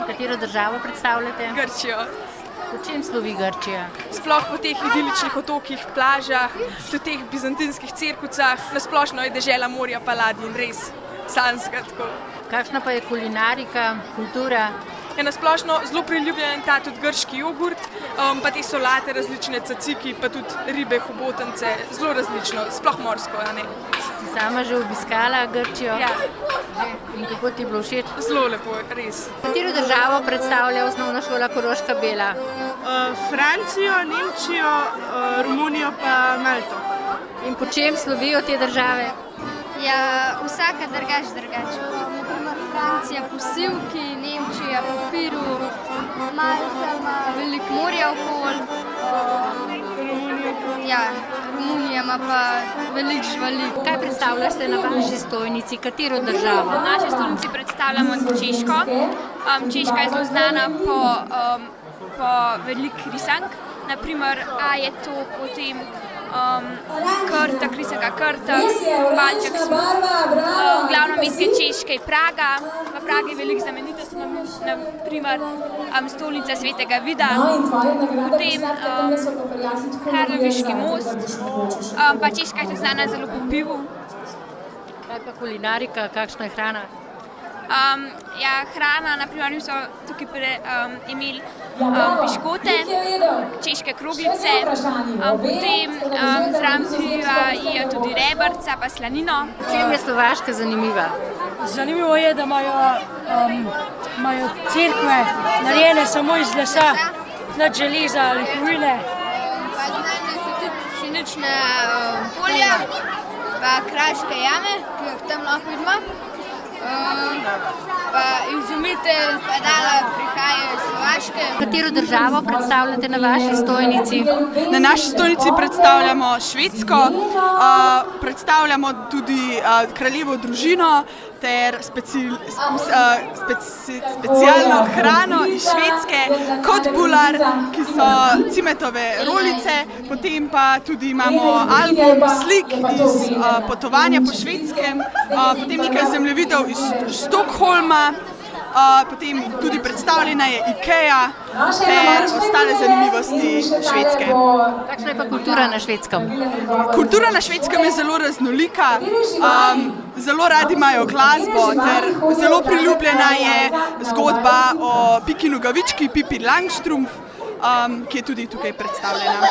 Katero državo predstavljate? Grčijo. Po čem slovi Grčija? Sploh po teh idiličnih otokih, plažah, tudi teh bizantinskih cirkucah, nasplošno je dežela morja pa ladij in res sanjska tako. Kakšna pa je kulinarika, kultura? Je nasplošno zelo priljubljen ta tudi grški jogurt, pa te solate različne, caciki, pa tudi ribe, hobotnice, zelo različno, sploh morsko, a ne. Si sama že obiskala Grčijo? Ja. In kako ti je bilo všeč? Zelo lepo, res. Katero državo predstavlja osnovna šola Koroška Bela? Francijo, Nemčijo, Romunijo pa Malto. In po čem slovijo te države? Ja, vsaka drugače. Francija po sivki, Nemčija po piru, Malta ima veliko morja okoli. Romunija ima pa veliko živali. Kaj predstavljate na vaši stojnici? Katero državo? Na naši stojnici predstavljamo Češko. Češka je zelo znana po velikih risank. Naprimer, je to potem Krtak, risanka Krtak, Valček Smok. Glavno mesto Češke je Praga. V Pragi je veliko znamenitosti, naprimer stolnica Svetega Vida, potem Karloviški most, pa Češka je tudi znana zelo po pivu. Kaj pa kulinarika, kakšna je hrana? Hrana, naprimer, mi smo tukaj imeli piškote, češke kroglice, potem zraven piva je tudi rebrca pa slanino. Čem je Slovaška zanimiva? Zanimivo je, da imajo cerkve narejene samo iz lesa, nič železa ali kovine. Znane so tudi pšenična polja, pa kraške jame, ki jih tam lahko vidimo. Pa izumitelj pedala prihajajo iz Slovaške. Katero državo predstavljate na vaši stojnici? Na naši stojnici predstavljamo Švedsko, predstavljamo tudi kraljevo družino ter specialno hrano iz Švedske, kotbular, ki so cimetove rolice, potem pa tudi imamo album slik iz potovanja po Švedskem, potem nekaj zemljevidov iz Stockholma, potem tudi predstavljena je Ikea ter ostale zanimivosti Švedske. Kakšna je pa kultura na Švedskem? Kultura na Švedskem je zelo raznolika, zelo radi imajo glasbo ter zelo priljubljena je zgodba o Piki Nogavički, Pippi Langstrumpf, ki je tudi tukaj predstavljena.